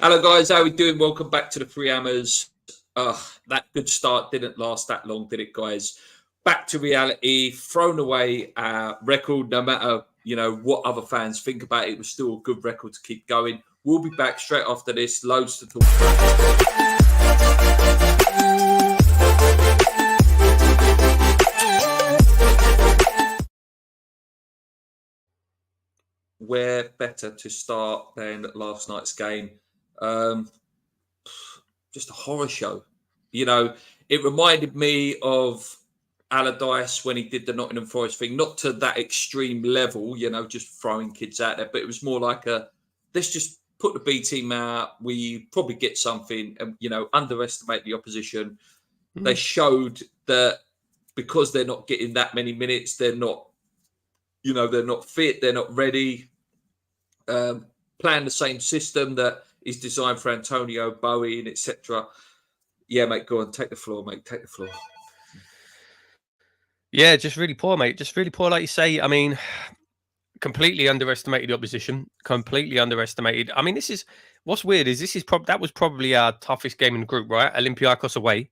Hello, guys. How are we doing? Welcome back to the Three Hammers. That good start didn't last that long, did it, guys? Back to reality. Thrown away our record. No matter what other fans think about it, it was still a good record to keep going. We'll be back straight after this. Loads to talk about. Where better to start than last night's game? Just a horror show. It reminded me of Allardyce when he did the Nottingham Forest thing, not to that extreme level, just throwing kids out there, but it was more like let's just put the B team out. We probably get something and, underestimate the opposition. They showed that because they're not getting that many minutes, they're not fit, they're not ready. Playing the same system that is designed for Antonio, Bowen, etc. Yeah, mate, go on, take the floor, mate, take the floor. Yeah, just really poor, mate. Just really poor, like you say. I mean, completely underestimated the opposition. Completely underestimated. I mean, what's weird is that was probably our toughest game in the group, right? Olympiacos away,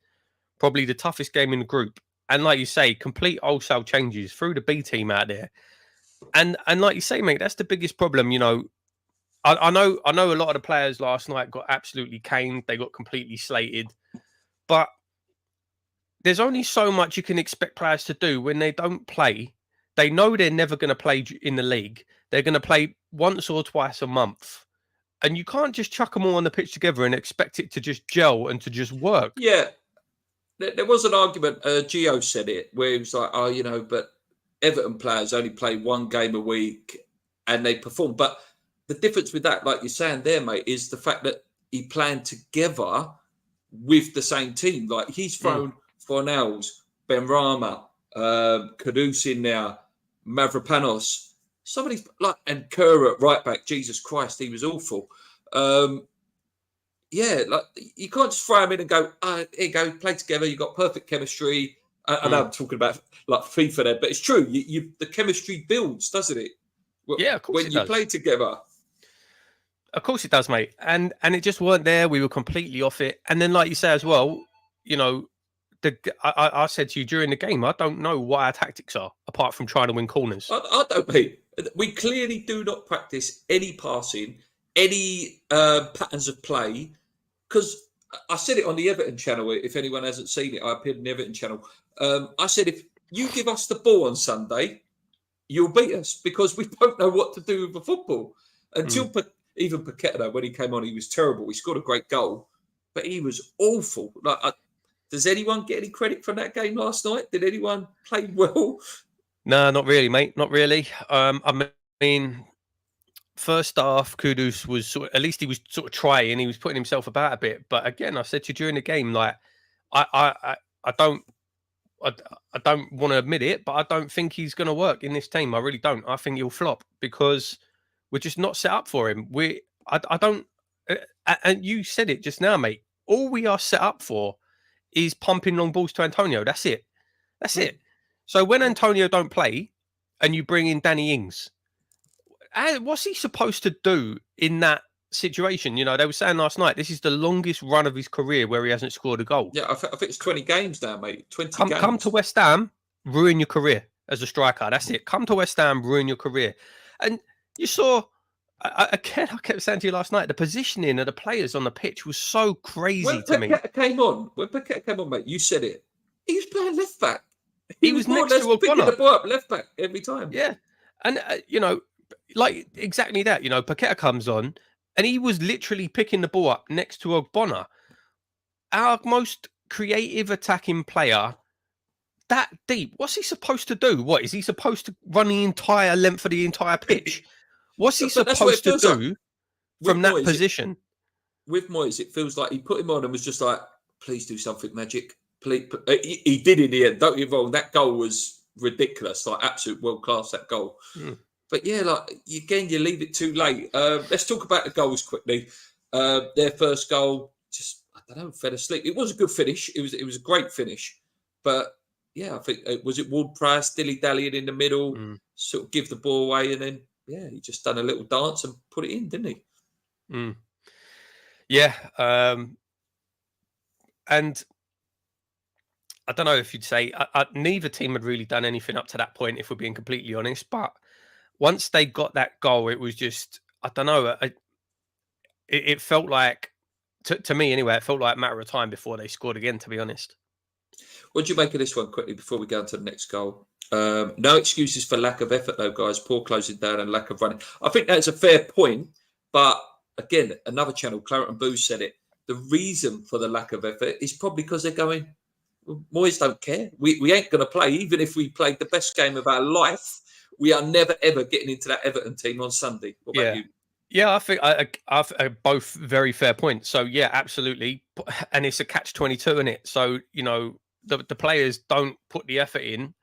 probably the toughest game in the group. And like you say, complete wholesale changes, threw the B team out there. And like you say, mate, that's the biggest problem. I know a lot of the players last night got absolutely caned. They got completely slated. But there's only so much you can expect players to do when they don't play. They know they're never going to play in the league. They're going to play once or twice a month. And you can't just chuck them all on the pitch together and expect it to just gel and to just work. Yeah. There was an argument, Gio said it, where he was like, but Everton players only play one game a week and they perform. But the difference with that, like you're saying there, mate, is the fact that he planned together with the same team. Like he's thrown Fornells, Benrahma, Kudus in there, Mavropanos. Somebody's and Kerr at right back. Jesus Christ, he was awful. Yeah, like you can't just throw him in and go, here you go, play together. You've got perfect chemistry. I know I'm talking about like FIFA there, but it's true. The chemistry builds, doesn't it? Yeah, of course when you play together. Of course it does, mate. And it just weren't there. We were completely off it. And then, like you say as well, I said to you during the game, I don't know what our tactics are apart from trying to win corners. I don't, mate. We clearly do not practice any passing, any patterns of play. Because I said it on the Everton channel. If anyone hasn't seen it, I appeared on the Everton channel. I said, if you give us the ball on Sunday, you'll beat us because we don't know what to do with the football. Until even Paqueta, when he came on, he was terrible. He scored a great goal, but he was awful. Does anyone get any credit from that game last night? Did anyone play well? No, not really, mate. Not really. I mean, first half, Kudus was at least he was sort of trying. He was putting himself about a bit. But again, I said to you during the game, like I don't want to admit it, but I don't think he's going to work in this team. I really don't. I think he'll flop because we're just not set up for him. I don't. And you said it just now, mate. All we are set up for is pumping long balls to Antonio. That's it. That's it. So when Antonio don't play, and you bring in Danny Ings, what's he supposed to do in that situation? They were saying last night, this is the longest run of his career where he hasn't scored a goal. Yeah, I think it's 20 games now, mate. 20 games. Come to West Ham, ruin your career as a striker. That's it. Come to West Ham, ruin your career. And you saw, again, I kept saying to you last night, the positioning of the players on the pitch was so crazy to me. When Paqueta came on, mate, you said it. He was playing left back. He was next to picking the ball up left back every time. Yeah. And, like exactly that, Paqueta comes on and he was literally picking the ball up next to Ogbonna. Our most creative attacking player, that deep. What's he supposed to do? What is he supposed to run the entire length of the entire pitch? What's he supposed to do from that position? With Moyes, it feels like he put him on and was just like, please do something magic. Please. He did in the end. Don't get wrong. That goal was ridiculous. Like absolute world class, that goal. But yeah, you leave it too late. Let's talk about the goals quickly. Their first goal, just I don't know, fell asleep. It was a good finish. It was a great finish. But yeah, I think was it Ward-Prowse dilly-dallying in the middle, sort of give the ball away, and then he just done a little dance and put it in, didn't he? Yeah, and I don't know if you'd say neither team had really done anything up to that point, if we're being completely honest. But once they got that goal, it was just, I don't know. It felt like, to me anyway, it felt like a matter of time before they scored again, to be honest. What do you make of this one quickly before we go on to the next goal? No excuses for lack of effort, though, guys. Poor closing down and lack of running. I think that's a fair point. But again, another channel, Claret and Booze, said it. The reason for the lack of effort is probably because they're going, Moyes don't care. We ain't going to play. Even if we played the best game of our life, we are never, ever getting into that Everton team on Sunday. What about you? Yeah, I think I've both very fair points. So yeah, absolutely, and it's a catch-22 in it. So the players don't put the effort in,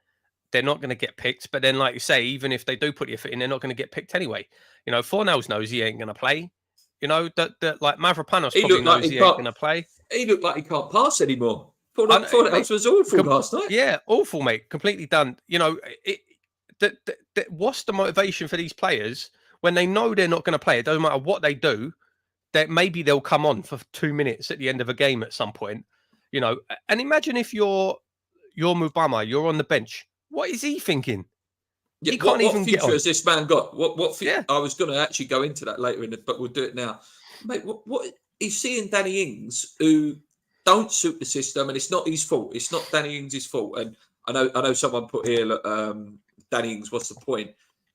they're not going to get picked. But then, like you say, even if they do put the effort in, they're not going to get picked anyway. Fornals knows he ain't going to play. That like Mavropanos probably knows he ain't going to play. He looked like he can't pass anymore. Fornals was awful last night. Yeah, awful, mate. Completely done. What's the motivation for these players when they know they're not going to play? It doesn't matter what they do. That maybe they'll come on for 2 minutes at the end of a game at some point. And imagine if you're Mubama, you're on the bench. What is he thinking? Yeah, he can't even get on. What future has this man got? Yeah. I was going to actually go into that later but we'll do it now. Mate, what he's seeing Danny Ings, who don't suit the system, and it's not his fault. It's not Danny Ings' fault. And I know someone put here, Danny Ings, what's the point?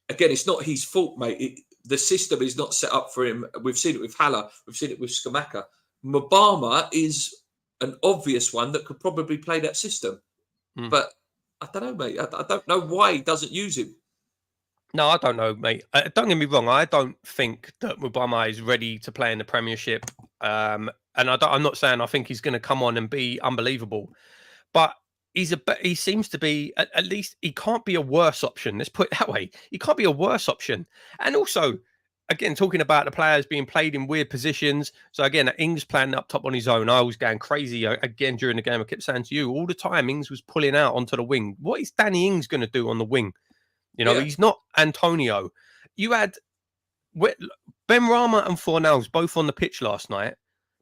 Again, it's not his fault, mate. The system is not set up for him. We've seen it with Hollah. We've seen it with Skamaka. Mubama is an obvious one that could probably play that system. But I don't know, mate. I don't know why he doesn't use him. No, I don't know, mate. Don't get me wrong. I don't think that Mubama is ready to play in the Premiership. And I'm not saying I think he's going to come on and be unbelievable. But he seems to be, at least he can't be a worse option. Let's put it that way. He can't be a worse option. And also, again, talking about the players being played in weird positions. So again, Ings playing up top on his own. I was going crazy again during the game. I kept saying to you all the time, Ings was pulling out onto the wing. What is Danny Ings going to do on the wing? He's not Antonio. You had Benrahma and Fornals both on the pitch last night.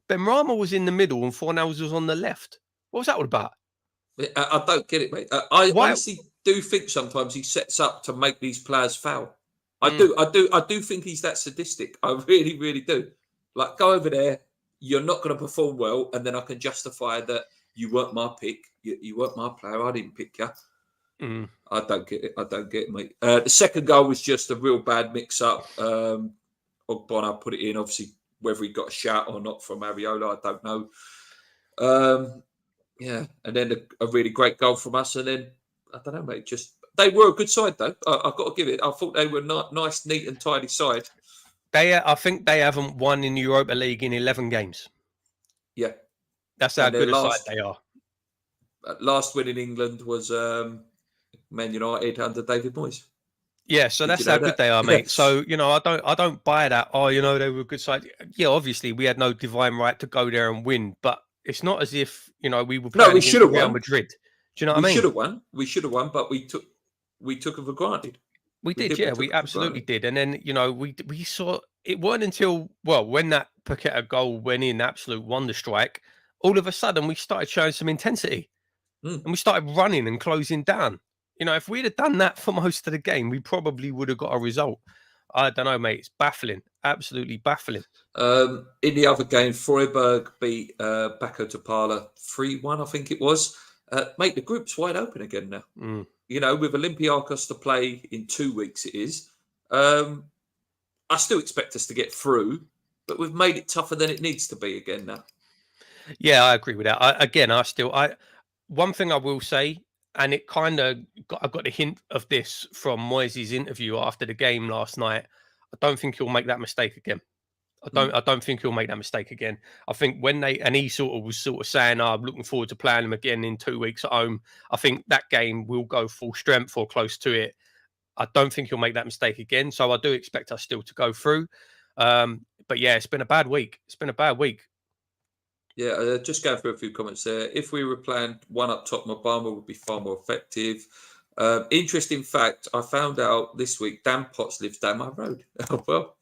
Benrahma was in the middle and Fornals was on the left. What was that all about? I don't get it, mate. I honestly do think sometimes he sets up to make these players foul. I do think he's that sadistic. I really, really do. Like, go over there, you're not going to perform well, and then I can justify that you weren't my pick. You weren't my player. I didn't pick you. I don't get it, mate. The second goal was just a real bad mix-up. Ogbonna put it in. Obviously, whether he got a shout or not from Ariola, I don't know. Yeah, and then a really great goal from us, and then I don't know, mate. Just they were a good side, though. I've got to give it. I thought they were nice, neat, and tidy side. I think they haven't won in the Europa League in 11 games. Yeah, that's how good a side they are. Last win in England was Man United under David Moyes. Yeah, so that's how good they are, mate. So I don't buy that. Oh, they were a good side. Yeah, obviously we had no divine right to go there and win, but it's not as if we were playing against Real Madrid. Do you know what I mean? We should have won, but we took it for granted. We did, yeah, we absolutely did. And then we saw it weren't until when that Paqueta goal went in, absolute wonder strike. All of a sudden, we started showing some intensity, and we started running and closing down. If we'd have done that for most of the game, we probably would have got a result. I don't know, mate. It's baffling. Absolutely baffling. In the other game, Freiburg beat Bako Tapala 3-1, I think it was. Mate, the group's wide open again now. With Olympiacos to play in 2 weeks, it is. I still expect us to get through, but we've made it tougher than it needs to be again now. Yeah, I agree with that. One thing I will say, and it kind of I got a hint of this from Moyes' interview after the game last night. I don't think he'll make that mistake again. I don't think he'll make that mistake again. I think he was saying, I'm looking forward to playing them again in 2 weeks at home. I think that game will go full strength or close to it. I don't think he'll make that mistake again. So I do expect us still to go through. But yeah, it's been a bad week. Yeah, just going through a few comments there. If we were playing one up top, Mubama would be far more effective. Interesting fact, I found out this week, Dan Potts lives down my road. Oh, well.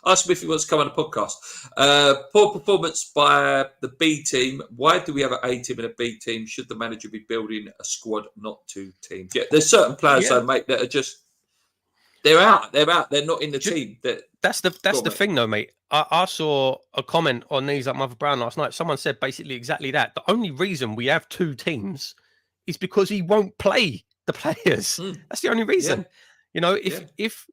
Ask him if he wants to come on the podcast. Poor performance by the B team. Why do we have an A team and a B team? Should the manager be building a squad, not 2 teams? Yeah, there's certain players, though, mate, that are just they're out. They're not in the team. That's the thing, though, mate. I saw a comment on Knees Like Mother Brown last night. Someone said basically exactly that. The only reason we have 2 teams is because he won't play the players. That's the only reason. If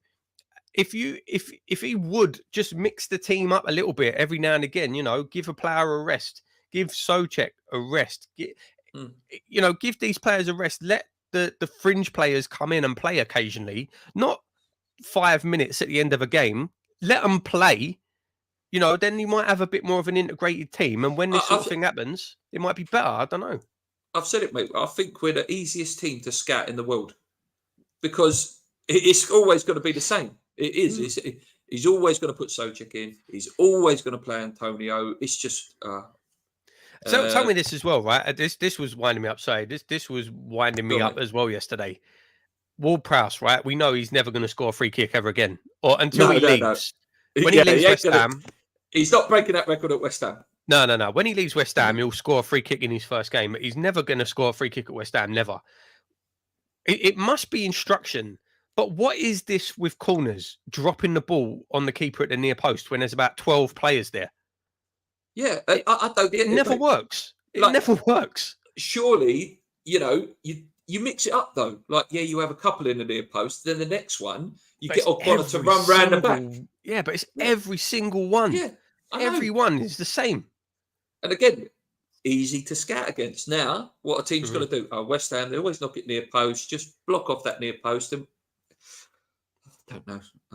he would just mix the team up a little bit every now and again, give a player a rest, give Souček a rest, give these players a rest. Let the fringe players come in and play occasionally, not 5 minutes at the end of a game. Let them play. Then you might have a bit more of an integrated team. And when this sort of thing happens, it might be better. I don't know. I've said it, mate. I think we're the easiest team to scout in the world because it's always going to be the same. It is. He's always going to put Souček in. He's always going to play Antonio. It's just. So tell me this as well, right? This was winding me up. Sorry, this was winding me up as well yesterday. Ward-Prowse, right? We know he's never going to score a free kick ever again, or until he leaves. No. When he leaves West Ham, he's not breaking that record at West Ham. No. When he leaves West Ham, he'll score a free kick in his first game. But he's never going to score a free kick at West Ham. Never. It must be instruction. But what is this with corners? Dropping the ball on the keeper at the near post when there's about 12 players there? Yeah, I don't get it. It never works. It never works. Surely, you mix it up though. You have a couple in the near post, then the next one you get O'Connor to run round the back. Yeah, but it's every single one. Yeah, every one is the same. And again, easy to scout against. Now, what a team's got to do? West Ham, they always knock it near post. Just block off that near post. And I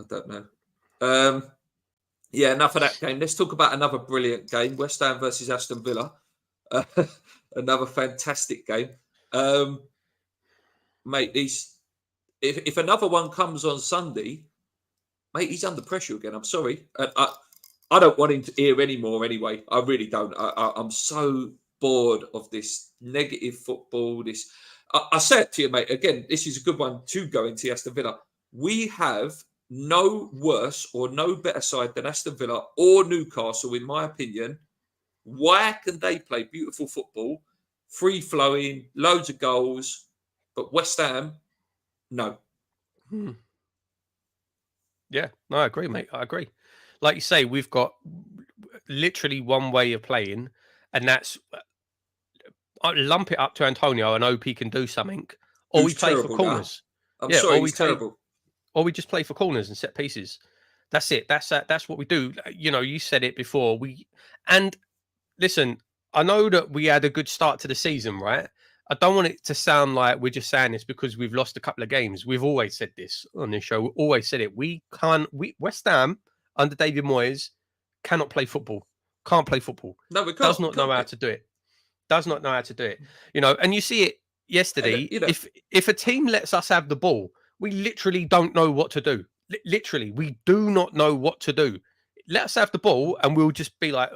don't know. Enough of that game. Let's talk about another brilliant game. West Ham versus Aston Villa. Another fantastic game. Mate, if another one comes on Sunday, mate, he's under pressure again. I'm sorry. I don't want him to hear anymore anyway. I really don't. I'm so bored of this negative football. I say it to you, mate. Again, this is a good one to go into Aston Villa. We have no worse or no better side than Aston Villa or Newcastle, in my opinion. Why can they play beautiful football, free-flowing, loads of goals, but West Ham, no. Yeah, no, I agree, mate. I agree. Like you say, we've got literally one way of playing, and that's lump it up to Antonio and hope he can do something, or we play for corners. I'm sorry, he's terrible. Or we just play for corners and set pieces. That's it. That's what we do. You said it before. And listen, I know that we had a good start to the season, right? I don't want it to sound like we're just saying this because we've lost a couple of games. We've always said this on this show. We always said it. West Ham under David Moyes cannot play football. Can't play football. No, we can't. Does not know how to do it. Does not know how to do it. And you see it yesterday. If a team lets us have the ball, we literally don't know what to do. Literally, we do not know what to do. Let us have the ball and we'll just be like,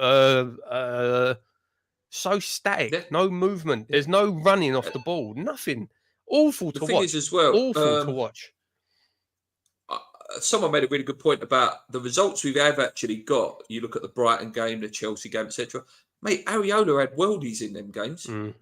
so static, no movement. There's no running off the ball, nothing. Awful to watch. As well, awful to watch. Someone made a really good point about the results we have actually got. You look at the Brighton game, the Chelsea game, etc. Mate, Areola had worldies in them games. Do you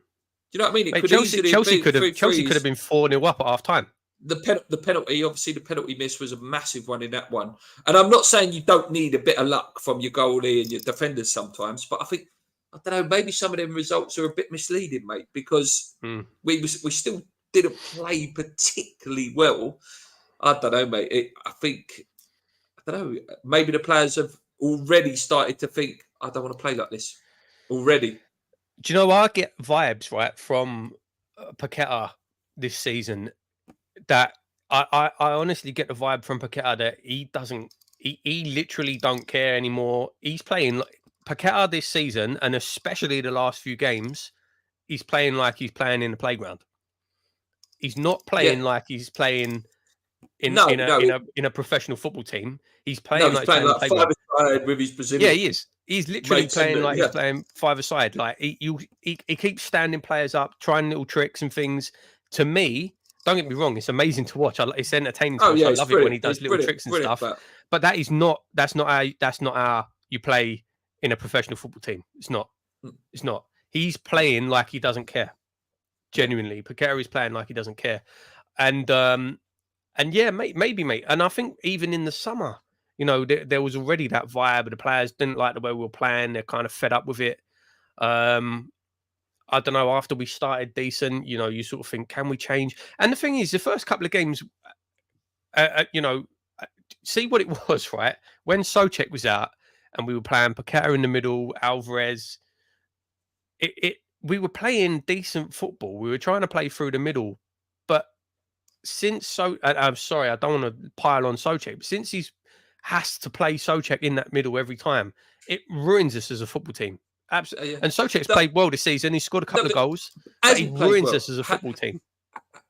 know what I mean? Chelsea could have been 4-0 up at half time. The penalty, obviously, the penalty miss was a massive one in that one. And I'm not saying you don't need a bit of luck from your goalie and your defenders sometimes, but I think, I don't know, maybe some of them results are a bit misleading, mate, because we still didn't play particularly well. I don't know, mate. Maybe the players have already started to think, I don't want to play like this already. Do you know, I get vibes, right, from Paqueta this season that I honestly get the vibe from Paqueta that he literally don't care anymore. He's playing like Paqueta this season, and especially the last few games, he's playing like he's playing in the playground. He's not playing like he's playing in a professional football team. He's playing like five-a-side with his Brazilian. Yeah, he is. He's literally playing like he's playing five-a-side. Like he keeps standing players up, trying little tricks and things. To me, don't get me wrong, it's amazing to watch. It's entertaining to Oh watch. yeah, I it's love it when brilliant. he does It's little brilliant, tricks and brilliant. stuff. But that's not how you play in a professional football team. It's not. It's not. He's playing like he doesn't care. Genuinely, Paqueta is playing like he doesn't care. And yeah, maybe, mate. And I think even in the summer, there was already that vibe. The players didn't like the way we were playing. They're kind of fed up with it. I don't know. After we started decent, you sort of think, can we change? And the thing is, the first couple of games, see what it was, right? When Souček was out and we were playing Paqueta in the middle, Alvarez, we were playing decent football. We were trying to play through the middle, but I'm sorry, I don't want to pile on Souček, but since he has to play Souček in that middle every time, it ruins us as a football team. Absolutely. Yeah. And Souček's played well this season. He scored a couple of goals, but he ruins us as a football team.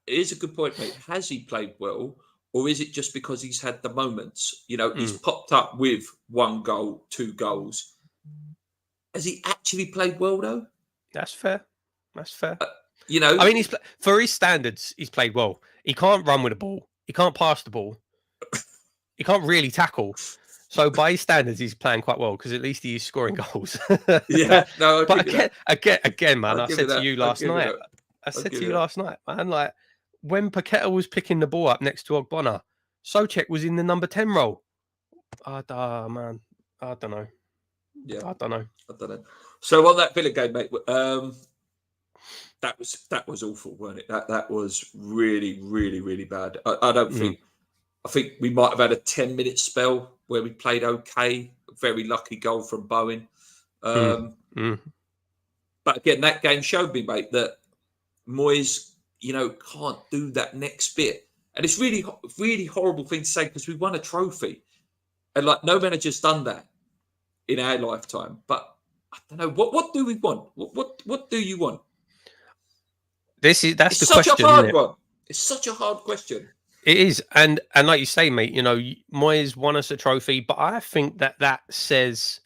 It is a good point, mate. Has he played well, or is it just because he's had the moments? He's popped up with 1 goal, 2 goals. Has he actually played well, though? That's fair. That's fair. I mean, for his standards, he's played well. He can't run with the ball. He can't pass the ball. He can't really tackle. So by his standards, he's playing quite well because at least he's scoring goals. Yeah, no. But again, man, I said to you last night. I said to you last night, man, like when Paqueta was picking the ball up next to Ogbonna, Souček was in the number 10 role. Man, I don't know. Yeah, I don't know. So on that Villa game, mate, that was awful, wasn't it? That was really, really, really bad. I don't think. I think we might have had a 10-minute spell where we played okay. Very lucky goal from Bowen. But again, that game showed me, mate, that Moyes, can't do that next bit. And it's really, really horrible thing to say because we won a trophy. And no manager's done that in our lifetime. But I don't know. What do we want? What do you want? That's the question. Such a hard one. It's such a hard question. It is, and like you say, mate, Moyes won us a trophy, but I think that says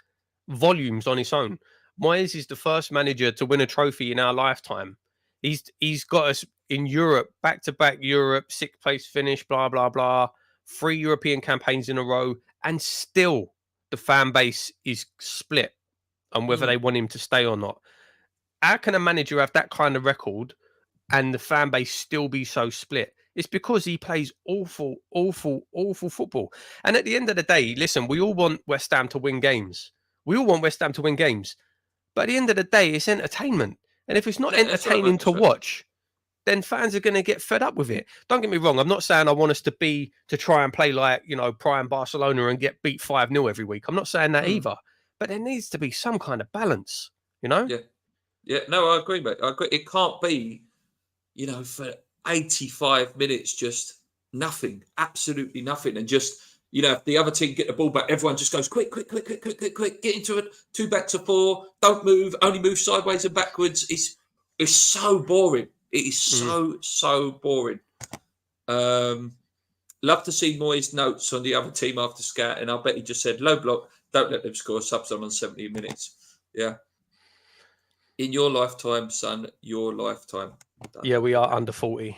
volumes on its own. Moyes is the first manager to win a trophy in our lifetime. He's got us in Europe, back-to-back Europe, 6th place finish, blah, blah, blah, 3 European campaigns in a row, and still the fan base is split on whether they want him to stay or not. How can a manager have that kind of record and the fan base still be so split? It's because he plays awful, awful, awful football. And at the end of the day, listen, we all want West Ham to win games. But at the end of the day, it's entertainment. And if it's not entertaining to watch, then fans are going to get fed up with it. Don't get me wrong. I'm not saying I want us to try and play like, prime Barcelona and get beat 5-0 every week. I'm not saying that either. But there needs to be some kind of balance, Yeah. Yeah. No, I agree, mate. I agree. It can't be, for 85 minutes, just nothing, absolutely nothing. And just, if the other team get the ball back, everyone just goes, quick, get into it, 2 back to 4, don't move, only move sideways and backwards. It's so boring. It is so boring. Love to see Moyes' notes on the other team after scouting. I bet he just said, low block, don't let them score, subs on 70 minutes. Yeah. In your lifetime, son, your lifetime. Done. Yeah, we are under 40.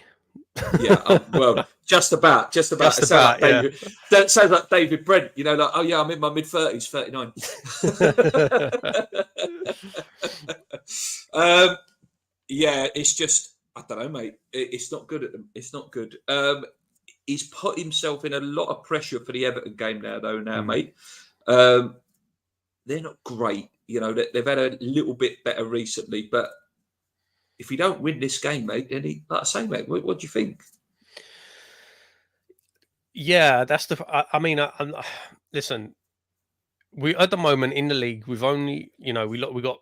Yeah, well, just about. Yeah. That sounds like David Brent, oh yeah, I'm in my mid-30s, 39. Yeah, it's just, I don't know, mate. It's not good at them. It's not good. He's put himself in a lot of pressure for the Everton game though, mate. They're not great. They've had a little bit better recently, but if you don't win this game, mate, then like I say, mate, what do you think? Yeah, that's listen, we at the moment in the league, we've only, we got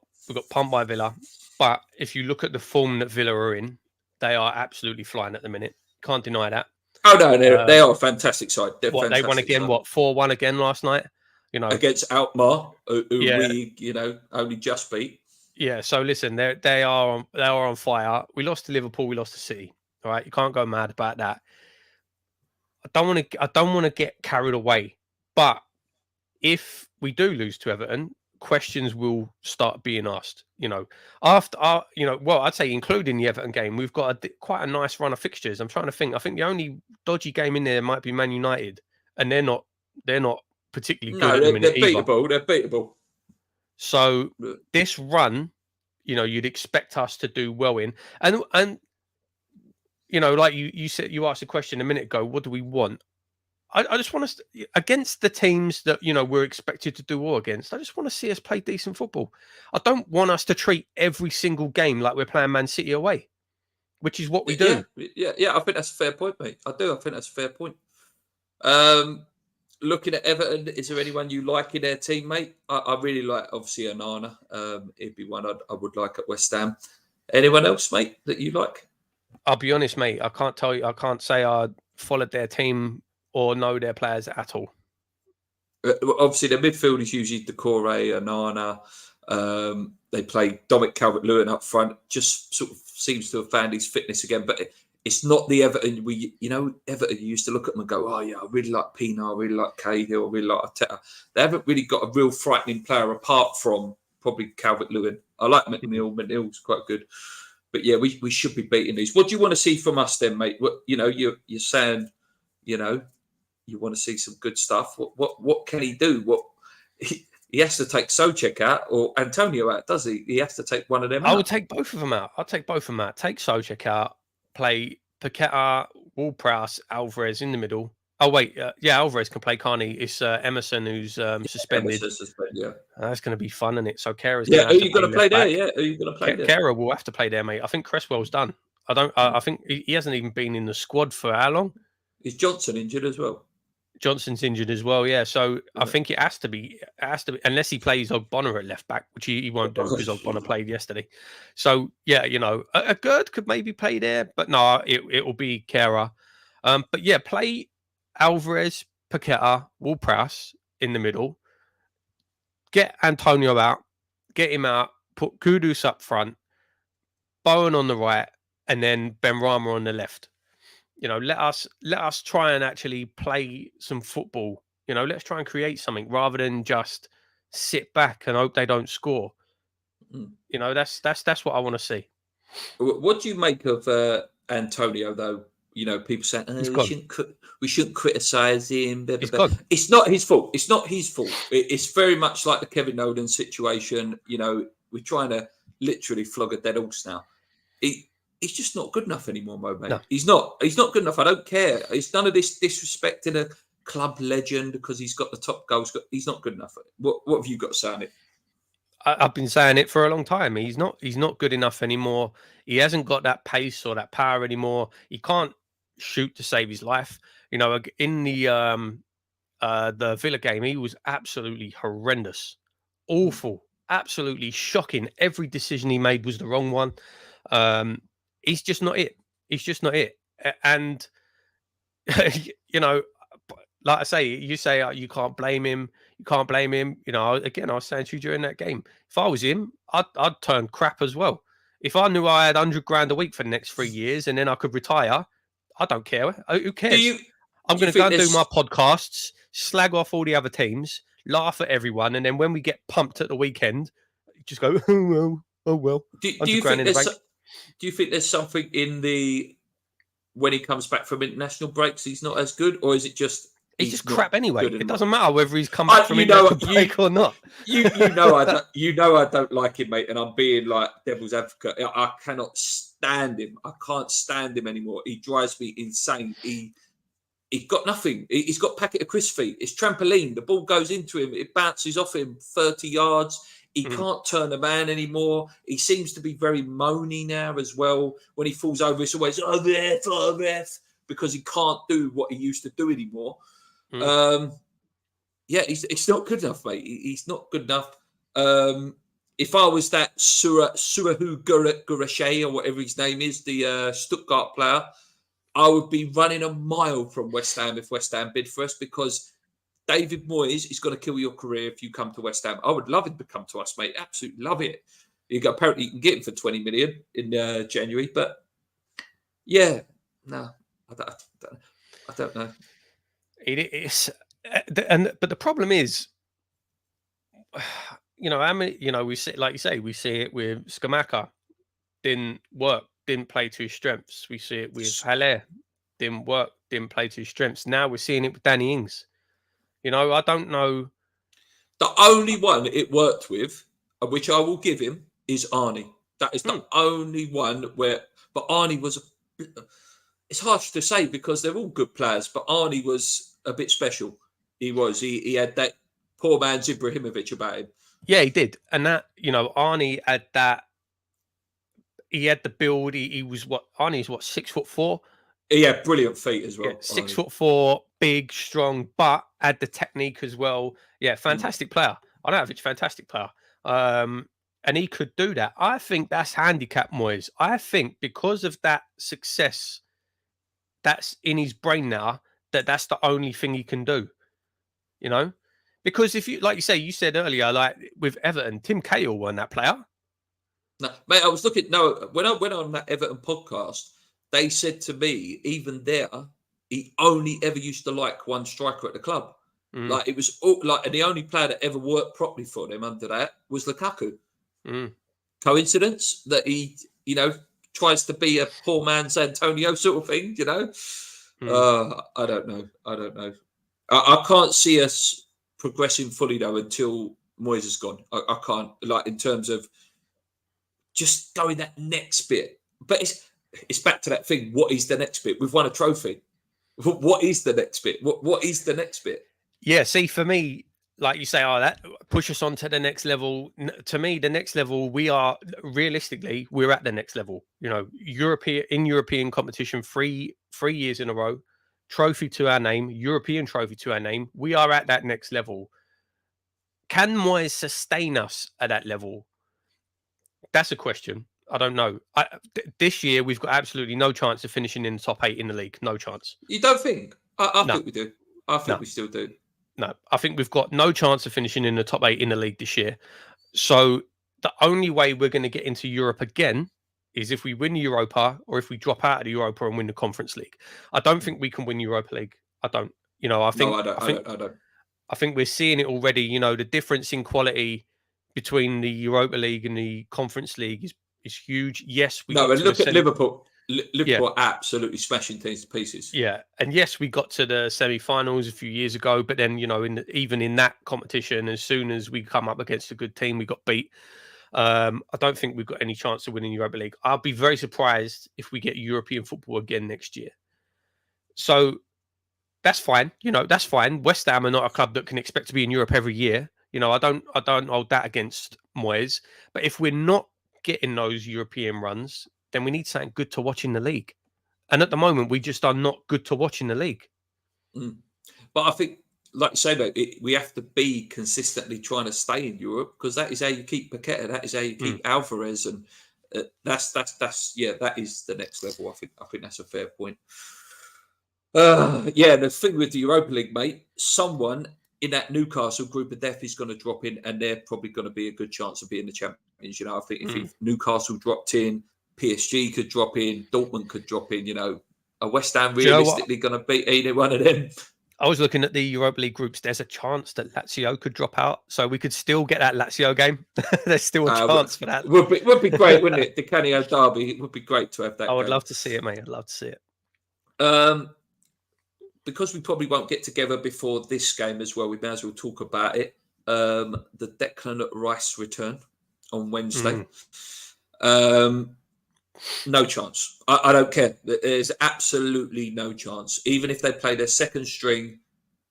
pumped by Villa, but if you look at the form that Villa are in, they are absolutely flying at the minute. Can't deny that. Oh no, they are a fantastic side. They won again? Side. 4-1 again last night? Against Alkmaar, who we, only just beat. Yeah, so listen, they are on fire. We lost to Liverpool, we lost to City. All right, you can't go mad about that. I don't want to get carried away. But if we do lose to Everton, questions will start being asked. After I'd say including the Everton game, we've got quite a nice run of fixtures. I'm trying to think. I think the only dodgy game in there might be Man United, and they're not particularly good at the minute either. They're beatable. So this run, you'd expect us to do well in, and like you said, you asked a question a minute ago. What do we want? I just want us against the teams that we're expected to do well against. I just want to see us play decent football. I don't want us to treat every single game like we're playing Man City away, which is what we do. Yeah. I think that's a fair point, mate. I do. I think that's a fair point. Looking at Everton, is there anyone you like in their team, mate? I really like, obviously, Onana. He'd be one I would like at West Ham. Anyone else, mate, that you like? I'll be honest, mate. I can't tell you. I can't say I followed their team or know their players at all. Obviously, their midfield is usually Decore, Onana. They play Dominic Calvert-Lewin up front. Just sort of seems to have found his fitness again. But it's not the Everton Everton used to look at them and go, oh, yeah, I really like Pina, I really like Cahill, I really like Arteta. They haven't really got a real frightening player apart from probably Calvert-Lewin. I like McNeil. McNeil's quite good. But, yeah, we should be beating these. What do you want to see from us then, mate? You're saying, you want to see some good stuff. What can he do? He has to take Souček out or Antonio out, does he? He has to take one of them out. I would take both of them out. I'll take both of them out. Take Souček out. Play Paqueta, Ward-Prowse, Alvarez in the middle. Oh wait, Alvarez can play, can't he? It's Emerson who's suspended. Emerson's suspended, yeah. That's going to be fun, isn't it? So Kera's who are you going to play there? Yeah, who are you going to play there? Kera will have to play there, mate. I think Cresswell's done. I think he hasn't even been in the squad for how long? Is Johnson injured as well? Johnson's injured as well, yeah. So yeah. I think it has to be, unless he plays Ogbonna at left back, which he won't do because Ogbonna played yesterday. So yeah, a Gerd could maybe play there, but no, it will be Kera. But yeah, play Alvarez, Paqueta, Ward-Prowse in the middle. Get Antonio out, get him out. Put Kudus up front, Bowen on the right, and then Benrahma on the left. Let us try and actually play some football. Let's try and create something rather than just sit back and hope they don't score. That's what I want to see. What do you make of Antonio, though? People saying we shouldn't criticize him. Blah, blah, blah. It's not his fault. It's not his fault. It's very much like the Kevin Nolan situation. We're trying to literally flog a dead horse now. He's just not good enough anymore, Mo, mate. No. He's not good enough. I don't care. It's none of this disrespecting a club legend because he's got the top goals. He's not good enough. What have you got to say on it? I've been saying it for a long time. He's not good enough anymore. He hasn't got that pace or that power anymore. He can't shoot to save his life. In the Villa game, he was absolutely horrendous, awful, absolutely shocking. Every decision he made was the wrong one. He's just not it. And, like I say, you say you can't blame him. You can't blame him. Again, I was saying to you during that game, if I was him, I'd turn crap as well. If I knew I had 100 grand a week for the next 3 years and then I could retire, I don't care. Who cares? I'm going to go and do my podcasts, slag off all the other teams, laugh at everyone. And then when we get pumped at the weekend, just go, oh well. Do you think there's something in when he comes back from international breaks, he's not as good, or is it just he's just crap anyway? It doesn't matter whether he's come back from international break or not. I don't like him, mate, and I'm being like devil's advocate. I cannot stand him. I can't stand him anymore. He drives me insane. He's got nothing. He's got packet of crisp feet. It's trampoline. The ball goes into him. It bounces off him 30 yards. He can't turn a man anymore. He seems to be very moany now as well. When he falls over, it's always, ref, because he can't do what he used to do anymore. It's not good enough, mate. He's not good enough. If I was that Surahu Gurashe, or whatever his name is, the Stuttgart player, I would be running a mile from West Ham if West Ham bid for us, because David Moyes is going to kill your career if you come to West Ham. I would love him to come to us, mate. Absolutely love it. Apparently, you can get him for 20 million in January. But, yeah, no, I don't know. It is. But the problem is, how many, we see, like you say, we see it with Skamaka, didn't work, didn't play to his strengths. We see it with Haller, didn't work, didn't play to his strengths. Now we're seeing it with Danny Ings. I don't know. The only one it worked with, which I will give him, is Arnie. That is the only one where. But Arnie was. It's harsh to say because they're all good players, but Arnie was a bit special. He was. He had that poor man's Ibrahimovic about him. Yeah, he did, and that Arnie had that. He had the build. He was Arnie's 6'4". He had brilliant feet as well. Yeah, 6'4", big, strong, but had the technique as well. Yeah, fantastic player. I don't know if it's fantastic player. And he could do that. I think that's handicap Moyes. I think because of that success that's in his brain now, that's the only thing he can do. Because if you, like you say, you said earlier, like with Everton, Tim Cahill won that player. No, mate, I was looking. No, when I went on that Everton podcast, they said to me, even there, he only ever used to like one striker at the club. Like it was and the only player that ever worked properly for them under that was Lukaku. Coincidence that he, tries to be a poor man's Antonio sort of thing, I don't know. I can't see us progressing fully though until Moyes is gone. I can't, like, in terms of just going that next bit. But it's back to that thing. What is the next bit? We've won a trophy. What is the next bit? What is the next bit? Yeah, see, for me, like you say, that push us on to the next level. To me, the next level, we're at the next level. European competition, three years in a row, trophy to our name, European trophy to our name. We are at that next level. Can Moyes sustain us at that level? That's a question. I don't know. This year, we've got absolutely no chance of finishing in the top 8 in the league. No chance. You don't think? I No. think we do. I think we still do. No, I think we've got no chance of finishing in the top 8 in the league this year. So the only way we're going to get into Europe again is if we win Europa or if we drop out of the Europa and win the Conference League. I don't think we can win Europa League. I don't. I think. No, I don't. I think we're seeing it already. The difference in quality between the Europa League and the Conference League is huge. Yes, we. No, and look at Liverpool. Liverpool are absolutely smashing things to pieces. Yeah, and yes, we got to the semi-finals a few years ago, but then even in that competition, as soon as we come up against a good team, we got beat. I don't think we've got any chance of winning Europa League. I'll be very surprised if we get European football again next year. So that's fine. That's fine. West Ham are not a club that can expect to be in Europe every year. I don't hold that against Moyes. But if we're not getting those European runs, then we need something good to watch in the league. And at the moment, we just are not good to watch in the league. But I think, like you say, though, we have to be consistently trying to stay in Europe because that is how you keep Paqueta, that is how you keep Alvarez, and that is the next level. I think that's a fair point. The thing with the Europa League, mate, someone in that Newcastle group of death is going to drop in, and they're probably going to be a good chance of being the champions. I think if Newcastle dropped in, PSG could drop in, Dortmund could drop in. A West Ham realistically going to beat either one of them. I was looking at the Europa League groups. There's a chance that Lazio could drop out, so we could still get that Lazio game. There's still a chance for that. Would be great, wouldn't it? The Canio derby. It would be great to have that. I would love to see it, mate. I'd love to see it. Because we probably won't get together before this game as well, we may as well talk about it. The Declan Rice return on Wednesday. No chance. I don't care. There's absolutely no chance. Even if they play their second string,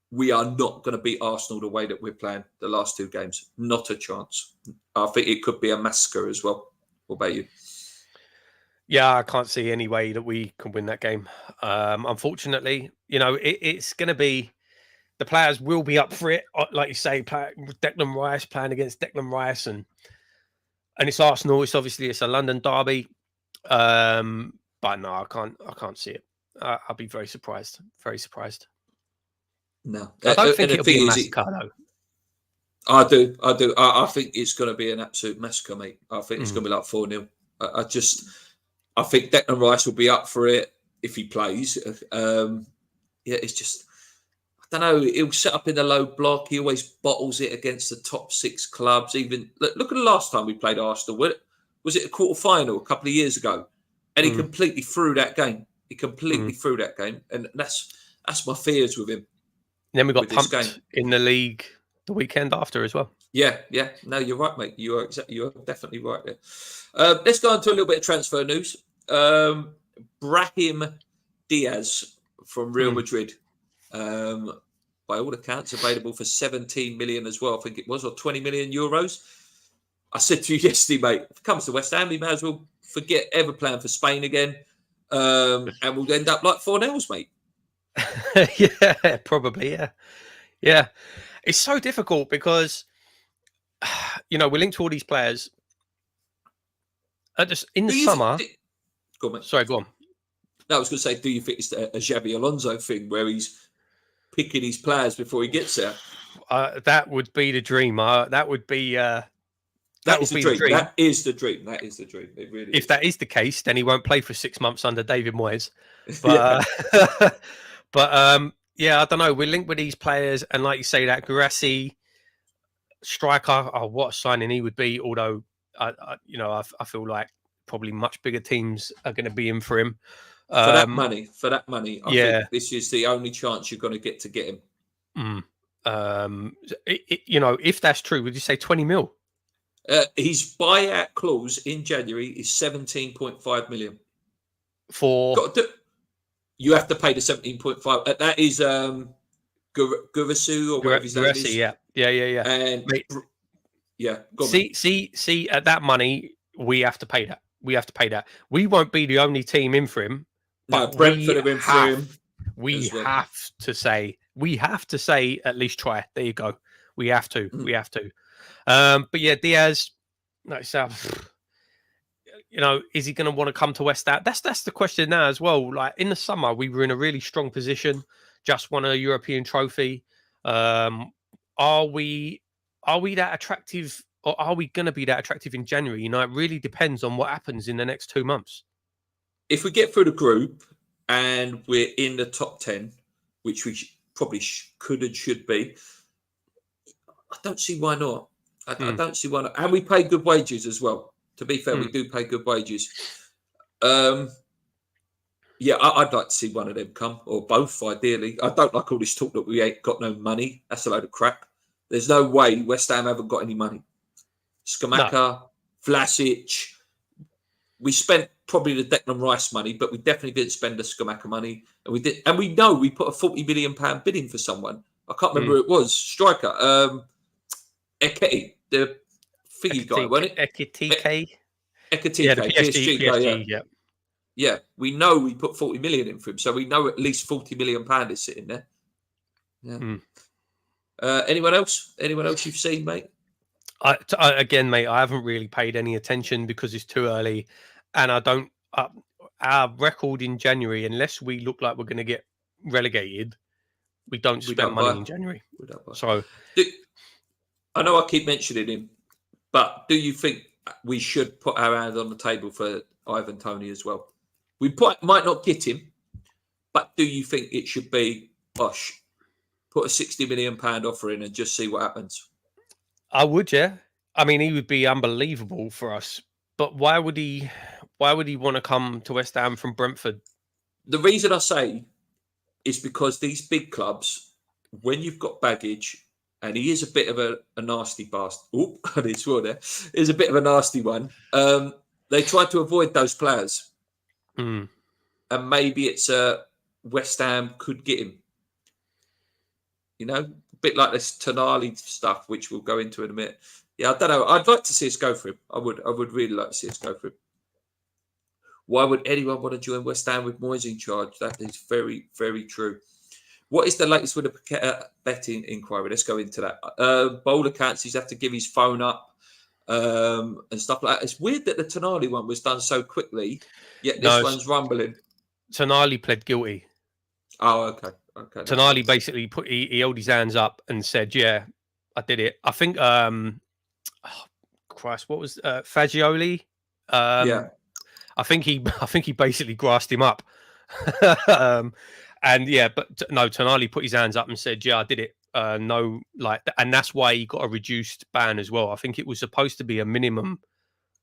we are not going to beat Arsenal the way that we're playing the last 2 games. Not a chance. I think it could be a massacre as well. What about you? Yeah, I can't see any way that we can win that game. Unfortunately, it's going to be, the players will be up for it. Like you say, Declan Rice playing against Declan Rice, and it's Arsenal. It's a London derby. But no, I can't see it. I'll be very surprised. Very surprised. No, I don't think it'll be a massacre, though. I do. I think it's going to be an absolute massacre, mate. I think it's going to be like 4-0. I think Declan Rice will be up for it if he plays. It's just, I don't know. He'll set up in the low block. He always bottles it against the top 6 clubs. Even look at the last time we played Arsenal. Was it a quarter final a couple of years ago? And he completely threw that game. He completely threw that game, and that's my fears with him. And then we got pumped in the league the weekend after as well. Yeah. No, you're right, mate. You are definitely right there. Let's go on to a little bit of transfer news. Brahim Diaz from Real Madrid. By all accounts, available for 17 million as well, I think it was, or 20 million euros. I said to you yesterday, mate, if it comes to West Ham, we may as well forget ever playing for Spain again. And we'll end up like 4-0, mate. Yeah, probably, yeah. It's so difficult because, we're linked to all these players. In the summer... Go on, mate. Sorry, go on. No, I was going to say, do you think it's a Xabi Alonso thing where he's picking his players before he gets there? That would be the dream. That would be... That is the dream. That is the dream. That is the dream. It really if is. That is the case, then he won't play for 6 months under David Moyes. But, I don't know. We're linked with these players, and like you say, that Guirassy striker. Oh, what a signing he would be! Although, I feel like probably much bigger teams are going to be in for him. For that money, I think this is the only chance you're going to get him. If that's true, would you say 20 mil? His buyout clause in January is 17.5 million. You have to pay the 17.5. That is Guirassy or whatever his name is. Yeah. And go on. See, at that money, we have to pay that. We won't be the only team in for him. But no, Brentford are in for him. We have to say at least try. There you go. We have to. We have to. But yeah, Diaz, is he going to want to come to West Ham? That's the question now as well. Like in the summer, we were in a really strong position, just won a European trophy. Are we that attractive, or are we going to be that attractive in January? It really depends on what happens in the next 2 months. If we get through the group and we're in the top 10, which we probably could and should be, I don't see why not. I don't see why not. And we pay good wages as well. To be fair, we do pay good wages. I'd like to see one of them come, or both, ideally. I don't like all this talk that we ain't got no money. That's a load of crap. There's no way West Ham haven't got any money. Skamaka, Vlasic. We spent probably the Declan Rice money, but we definitely didn't spend the Skamaka money. And we did, and we know we put a £40 million bidding for someone. I can't remember who it was. Striker. Ekiti, the figgy guy, wasn't it? Ekitike. Yeah, the PSG guy, yeah. We know we put 40 million in for him, so we know at least 40 million pound is sitting there. Yeah. Anyone else? Anyone else you've seen, mate? Again, mate, I haven't really paid any attention because it's too early, and I don't. Our record in January, unless we look like we're going to get relegated, we don't spend money in January. So, I know I keep mentioning him, but do you think we should put our hand on the table for Ivan Toney as well? We might not get him, but do you think it should be, put a £60 million offer in and just see what happens? I would, yeah. I mean, he would be unbelievable for us. But why would he want to come to West Ham from Brentford? The reason I say is because these big clubs, when you've got baggage, and he is a bit of a nasty bastard. Oh, I did swear there. He's a bit of a nasty one. They try to avoid those players. And maybe it's West Ham could get him. A bit like this Tonali stuff, which we'll go into in a minute. Yeah, I don't know. I'd like to see us go for him. I would really like to see us go for him. Why would anyone want to join West Ham with Moyes in charge? That is very, very true. What is the latest with the betting inquiry? Let's go into that. Bowler accounts, he's have to give his phone up and stuff like that. It's weird that the Tonali one was done so quickly, yet this one's rumbling. Tonali pled guilty. Oh, okay. Tonali basically he held his hands up and said, "Yeah, I did it." I think, Christ, what was Fagioli? I think he basically grassed him up. And yeah, but no, Tonali put his hands up and said, "Yeah, I did it." No, like, and that's why he got a reduced ban as well. I think it was supposed to be a minimum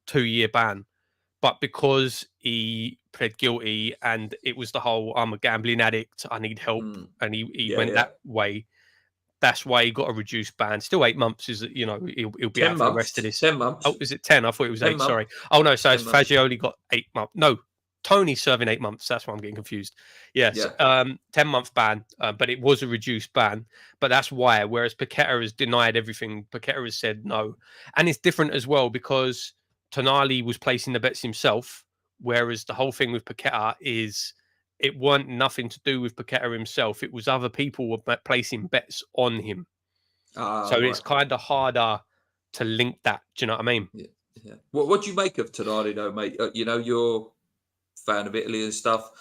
2-year ban, but because he pled guilty and it was the whole "I'm a gambling addict, I need help," and he Yeah, went yeah. that way. That's why he got a reduced ban. Still 8 months is, he'll be 10 out for the months. rest of this. 10 months. Oh, is it 10? I thought it was 10 8. months. Sorry. Oh no, so 10 it's months. Fagioli got 8 months. No, Tony's serving 8 months. That's why I'm getting confused. Yes, Yeah. 10-month ban, but it was a reduced ban. But that's why. Whereas Paqueta has denied everything. Paqueta has said no, and it's different as well because Tonali was placing the bets himself, whereas the whole thing with Paqueta is it weren't nothing to do with Paqueta himself. It was other people were placing bets on him. So Right. it's kind of harder to link that. Do you know what I mean? Yeah. Yeah. What do you make of Tonali, though, mate? You're a fan of Italy and stuff.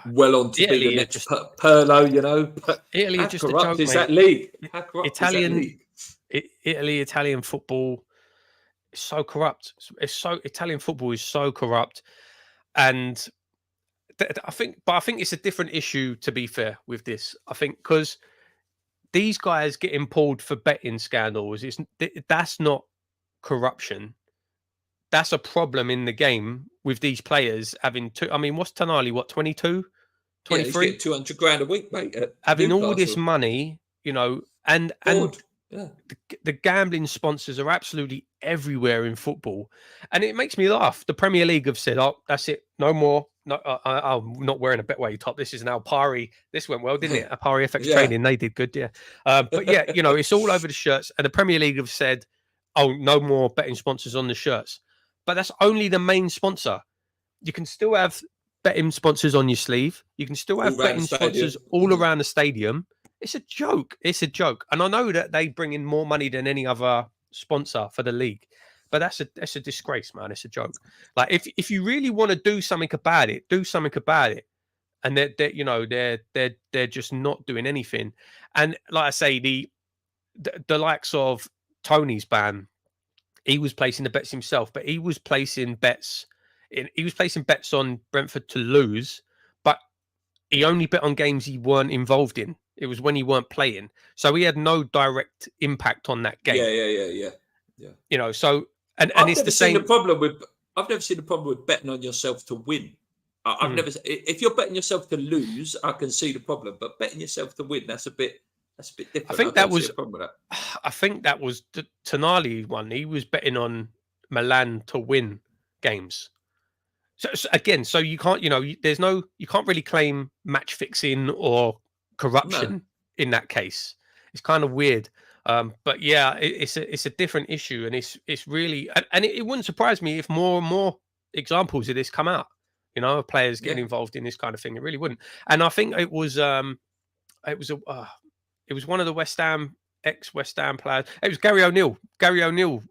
Well on to be the Italy are next just Pirlo, But Italy are how just a corrupt joke, is mate. that league? How corrupt is that Italian, league? Italy, Italian football is so corrupt. Italian football is so corrupt, and I think it's a different issue. To be fair, with this, I think because these guys getting pulled for betting scandals that's not corruption. That's a problem in the game with these players having two. I mean, what's Tonali? What, 22, Yeah, he's 23? getting 200 grand a week, mate, at Having all this Newcastle. money, and Bored. Yeah. the gambling sponsors are absolutely everywhere in football, and it makes me laugh. The Premier League have said, "Oh, that's it, no more. No, I'm not wearing a Betway top. This is an Alpari. This went well, didn't it? Alpari FX Yeah. Trading, they did good, yeah. But yeah, it's all over the shirts, and the Premier League have said, "Oh, no more betting sponsors on the shirts." But that's only the main sponsor. You can still have betting sponsors on your sleeve. You can still have All round the betting sponsors stadium. all around the stadium. It's a joke. It's a joke. And I know that they bring in more money than any other sponsor for the league. But that's a disgrace, man. It's a joke. Like if you really want to do something about it, do something about it. And they're just not doing anything. And like I say, the likes of Tony's ban, he was placing the bets himself, but he was placing bets on Brentford to lose, but he only bet on games he weren't involved in. It was when he weren't playing, so he had no direct impact on that game. Yeah. So and I've it's never the seen same. I've never seen a problem with betting on yourself to win. I've never. If you're betting yourself to lose, I can see the problem. But betting yourself to win, that's a bit different. I think don't see a problem with that. I think that was the Tonali one. He was betting on Milan to win games. So again, so you can't, you can't really claim match fixing or corruption in that case. It's kind of weird. But yeah, it's a different issue, and it's really, and it wouldn't surprise me if more and more examples of this come out. Of players getting involved in this kind of thing. It really wouldn't. And I think it was one of the ex-West Ham players. It was Gary O'Neill. Gary O'Neill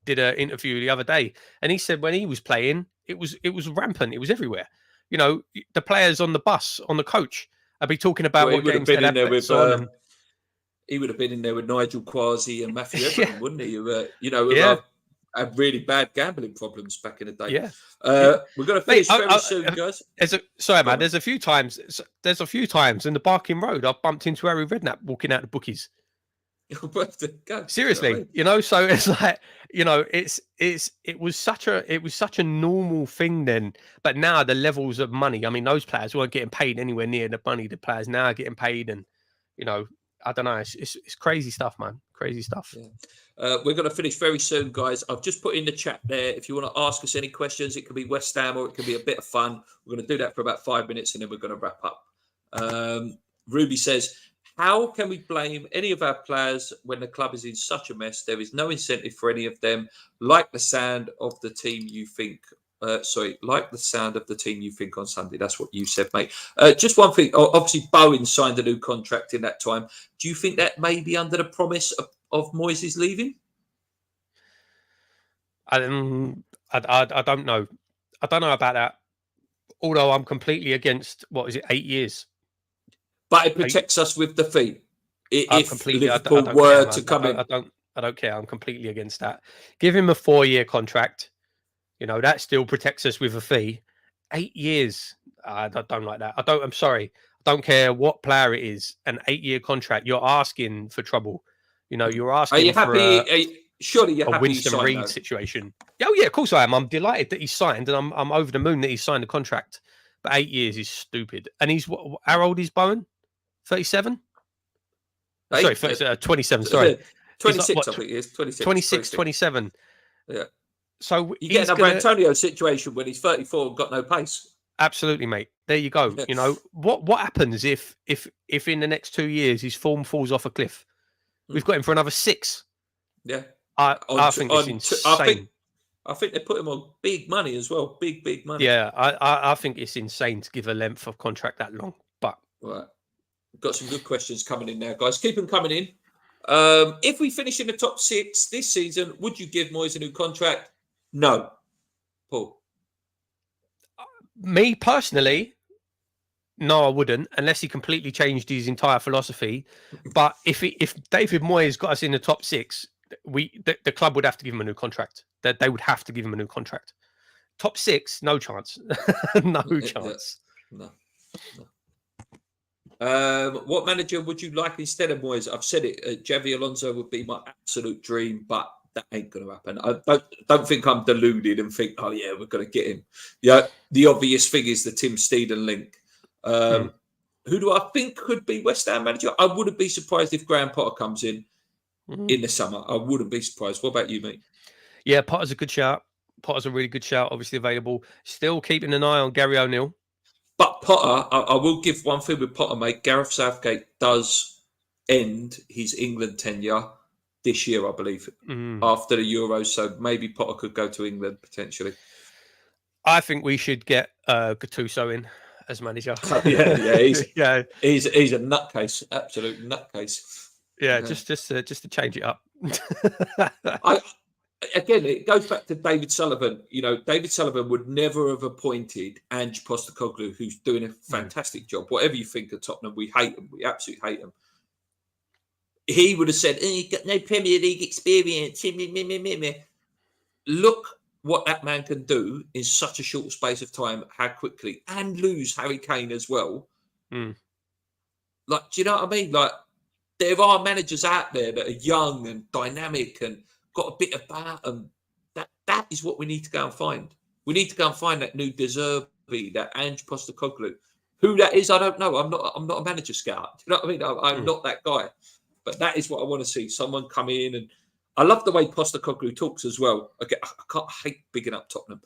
did an interview the other day, and he said when he was playing, it was rampant. It was everywhere. The players on the bus, on the coach, I'd be talking about what games they'd have bets on. He would have been in there with Nigel Quasi and Matthew Everton, wouldn't he? Who had really bad gambling problems back in the day. Yeah. We're going to finish very soon, guys. Man. There's a few times in the Barking Road I've bumped into Harry Redknapp walking out the bookies. Seriously, so it's like, it was such a normal thing then, but now the levels of money, I mean, those players weren't getting paid anywhere near the money the players now are getting paid, and I don't know, it's crazy stuff, man. Crazy stuff. We're going to finish very soon, guys. I've just put in the chat there, if you want to ask us any questions, it could be West Ham or it could be a bit of fun. We're going to do that for about 5 minutes and then we're going to wrap up. Ruby says, how can we blame any of our players when the club is in such a mess? There is no incentive for any of them. Like the sound of the team you think. Like the sound of the team you think on Sunday. That's what you said, mate. Just one thing. Obviously, Bowen signed a new contract in that time. Do you think that may be under the promise of Moyes leaving? I don't know. I don't know about that. Although I'm completely against, 8 years? But it protects us with the fee. If Liverpool I were to come in. I don't care. I'm completely against that. Give him a 4-year contract. That still protects us with a fee. 8 years. I don't like that. I'm sorry. don't care what player it is, an 8-year contract, you're asking for trouble. You know, you're Are you asking for happy? Surely you're a happy he Winston signed Reid though. situation. Oh yeah, of course I am. I'm delighted that he signed, and I'm over the moon that he signed the contract. But 8 years is stupid. And he's how old is Bowen? 37? Sorry, 27. Sorry, he's like 26, what? I think he is. 26, 27. Yeah. So You get he's another gonna Antonio situation when he's 34 and got no pace. absolutely, mate. There you go. You know what happens if in the next 2 years his form falls off a cliff? We've got him for another 6. Yeah. I think it's insane. I think they put him on big money as well. Big money. Yeah, I think it's insane to give a length of contract that long. But right. We've got some good questions coming in now, guys. Keep them coming in. If we finish in the top 6 this season, would you give Moyes a new contract? No. Paul? Me personally, no, I wouldn't, unless he completely changed his entire philosophy. But if David Moyes got us in the top 6, the club would have to give him a new contract. They would have to give him a new contract. Top 6, no chance. No chance. No. What manager would you like instead of Moyes? I've said it. Javi Alonso would be my absolute dream, but that ain't going to happen. I don't think I'm deluded and think, oh yeah, we're going to get him. Yeah, the obvious thing is the Tim Steeden link. Who do I think could be West Ham manager? I wouldn't be surprised if Graham Potter comes in the summer. I wouldn't be surprised. What about you, mate? Yeah, Potter's a good shout. Potter's a really good shout. Obviously available. Still keeping an eye on Gary O'Neill. But Potter, I will give one thing with Potter, mate. Gareth Southgate does end his England tenure this year, I believe, after the Euros. So maybe Potter could go to England potentially. I think we should get Gattuso in as manager. He's a nutcase, absolute nutcase. Yeah, just to change it up. Again, it goes back to David Sullivan. You know, David Sullivan would never have appointed Ange Postecoglou, who's doing a fantastic job. Whatever you think of Tottenham, we hate them. We absolutely hate them. He would have said, "He's got no Premier League experience." Look what that man can do in such a short space of time, how quickly, and lose Harry Kane as well. Like, do you know what I mean? Like, there are managers out there that are young and dynamic and got a bit about them. That is what we need to go and find. We need to go and find that new De Zerbi, that Ange Postecoglou. Who that is, I don't know. I'm not a manager scout. Do you know what I mean? I'm not that guy. But that is what I want to see. Someone come in, and I love the way Postecoglou talks as well. Okay, I hate bigging up Tottenham,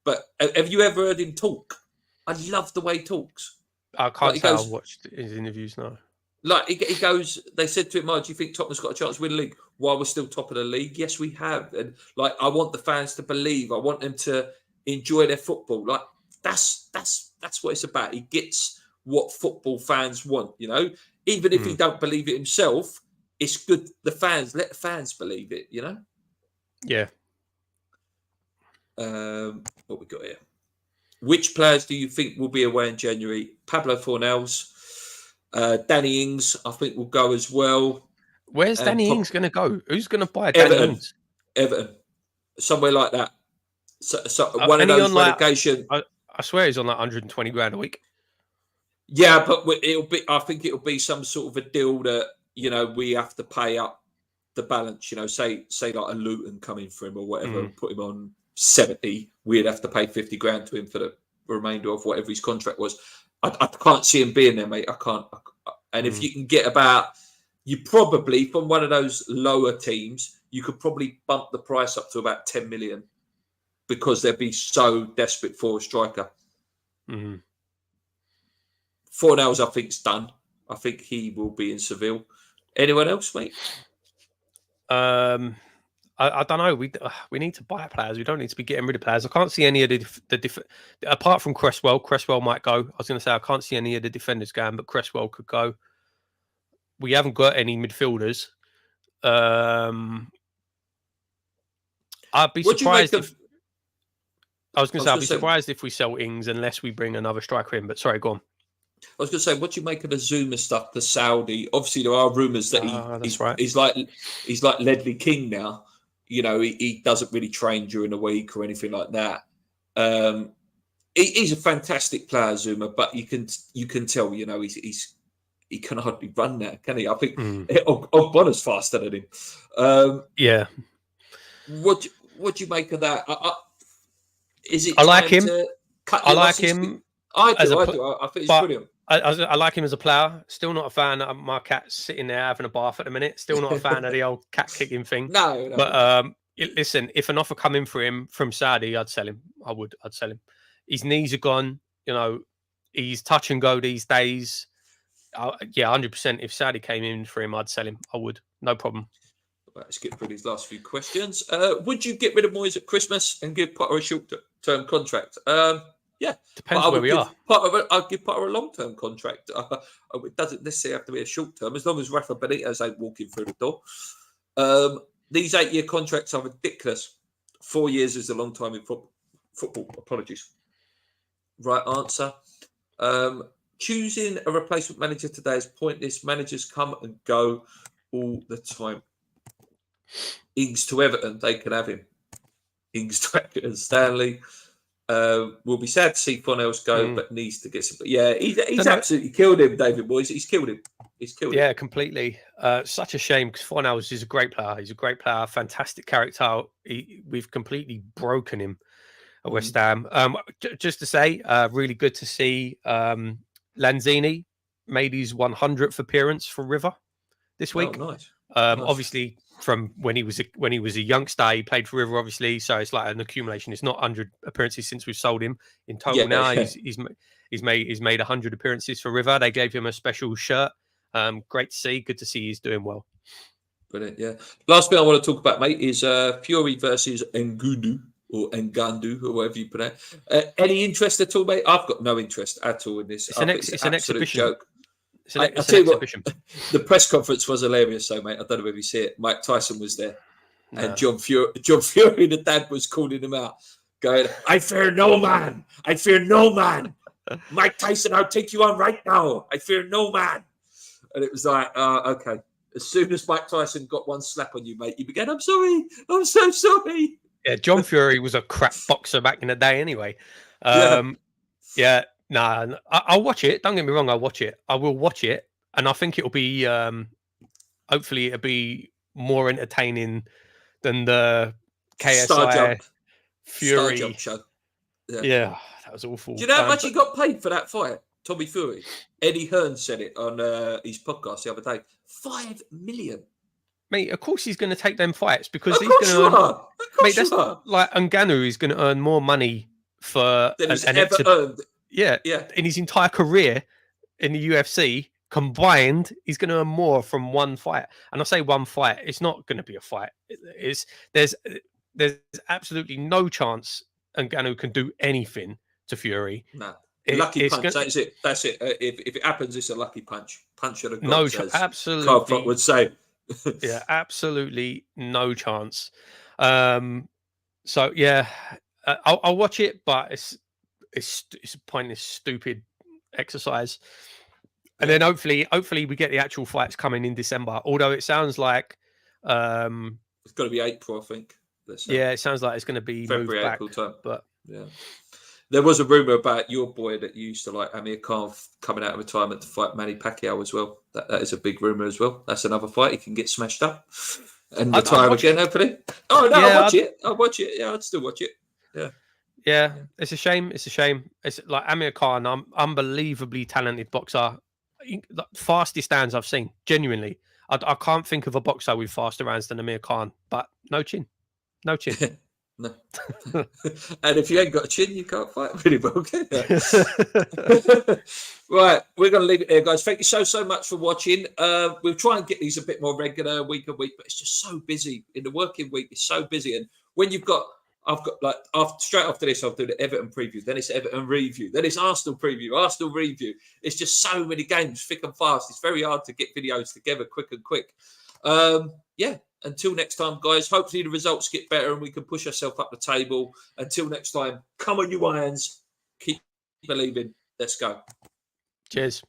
but have you ever heard him talk? I love the way he talks. I can't say I've watched his interviews now. Like he goes, they said to him, "Oh, do you think Tottenham's got a chance to win the league while we're still top of the league?" Yes, we have. And like, I want the fans to believe. I want them to enjoy their football. Like that's what it's about. He gets what football fans want. You know, even if he don't believe it himself, it's good. Let the fans believe it. You know. Yeah. What we got here? Which players do you think will be away in January? Pablo Fornals. Danny Ings, I think, will go as well. Where's Danny Ings going to go? Who's going to buy Danny Ings? Everton. Somewhere like that. So one of those relegation. I swear he's on like 120 grand a week. Yeah, but I think it'll be some sort of a deal that, you know, we have to pay up the balance. You know, say like a Luton coming for him or whatever, and put him on 70. We'd have to pay 50 grand to him for the remainder of whatever his contract was. I can't see him being there, mate. I can't. And if you can get you probably, from one of those lower teams, you could probably bump the price up to about 10 million because they'd be so desperate for a striker. Fornals, I think, is done. I think he will be in Seville. Anyone else, mate? I don't know. We need to buy players. We don't need to be getting rid of players. I can't see any of the apart from Cresswell. Cresswell might go. I was going to say I can't see any of the defenders going, but Cresswell could go. We haven't got any midfielders. I'd be surprised if I was going to say I'd be surprised if we sell Ings unless we bring another striker in. But sorry, go on. I was going to say, what do you make of the Zuma stuff, the Saudi? Obviously, there are rumours that he's like Ledley King now. You know, he doesn't really train during the week or anything like that. He's a fantastic player, Zuma, but you can tell, he can hardly run now, can he? I think Ogbonna's faster than him. Yeah. What do you make of that? Is it I like time him. to cut I your like losses? him. I do. I think he's brilliant. I like him as a player. Still not a fan of my cat sitting there having a bath at the minute. Still not a fan of the old cat kicking thing. No. But listen, if an offer come in for him from Saudi, I'd sell him. I'd sell him. His knees are gone. He's touch and go these days. 100%. If Saudi came in for him, I'd sell him. I would. No problem. Let's get through these last few questions. Would you get rid of Moyes at Christmas and give Potter a short-term contract? Yeah. Depends where we are. I'd give Potter a long-term contract. It doesn't necessarily have to be a short-term, as long as Rafa Benitez ain't walking through the door. These 8-year contracts are ridiculous. 4 years is a long time in football. Apologies. Right answer. Choosing a replacement manager today is pointless. Managers come and go all the time. Ings to Everton, they can have him. Ings to Everton, Stanley. Will be sad to see Fornells go, but needs to get some. Yeah, he's absolutely killed him, David Moyes. He's killed him. Yeah, completely. Such a shame because Fornells is a great player. He's a great player, fantastic character. We've completely broken him at West Ham. Just to say, really good to see Lanzini made his 100th appearance for River this week. Oh, nice. Obviously, from when he was a youngster, he played for River. Obviously, so it's like an accumulation. It's not 100 appearances since we've sold him in total. He's made 100 appearances for River. They gave him a special shirt. Great to see. Good to see he's doing well. Brilliant. Yeah. Last bit I want to talk about, mate, is Fury versus Ngannou or Ngannou, or whatever you pronounce. Any interest at all, mate? I've got no interest at all in this. It's an exhibition. Joke. It's an exhibition. The press conference was hilarious, though, mate. I don't know if you see it. Mike Tyson was there, and John Fury, the dad, was calling him out, going, "I fear no man. I fear no man. Mike Tyson, I'll take you on right now. I fear no man." And it was like, okay. As soon as Mike Tyson got one slap on you, mate, you began, "I'm sorry. I'm so sorry." Yeah, John Fury was a crap boxer back in the day, anyway. I'll watch it. Don't get me wrong, I'll watch it. I will watch it, and I think it'll be hopefully it'll be more entertaining than the KSI Fury Star Jump show. Yeah, that was awful. Do you know how much he got paid for that fight? Tommy Fury. Eddie Hearn said it on his podcast the other day. $5 million. Mate, of course he's going to take them fights because he's going to earn. Mate, that's like Ngannou is going to earn more money for than he's ever earned. Yeah. In his entire career in the UFC combined, he's going to earn more from one fight. And I say one fight, it's not going to be a fight. There's absolutely no chance Ngannou can do anything to Fury. No. Lucky punch. That's it. That's it. If it happens, it's a lucky punch. Punch of the gods, absolutely. Carl Frock would say. Yeah, absolutely no chance. So yeah, I'll watch it, but it's a pointless, stupid exercise. And then hopefully we get the actual fights coming in December. Although it sounds like it's got to be April, I think. It sounds like it's going to be February, moved back, April time. But yeah. There was a rumor about your boy that you used to like, Amir Khan, coming out of retirement to fight Manny Pacquiao as well. That is a big rumor as well. That's another fight. He can get smashed up and retire again, hopefully. Oh, no, I'll watch it. Yeah, I'd still watch it. Yeah. It's a shame. It's like Amir Khan, unbelievably talented boxer. Fastest hands I've seen, genuinely. I can't think of a boxer with faster hands than Amir Khan, but no chin. No. And if you ain't got a chin, you can't fight really well, can you? Right, we're going to leave it there, guys. Thank you so much for watching. We'll try and get these a bit more regular, week on week, but it's just so busy. In the working week, it's so busy. And when straight after this, I'll do the Everton preview. Then it's Everton review. Then it's Arsenal preview. Arsenal review. It's just so many games, thick and fast. It's very hard to get videos together quick. Until next time, guys, hopefully the results get better and we can push ourselves up the table. Until next time, come on, you Irons. Keep believing. Let's go. Cheers.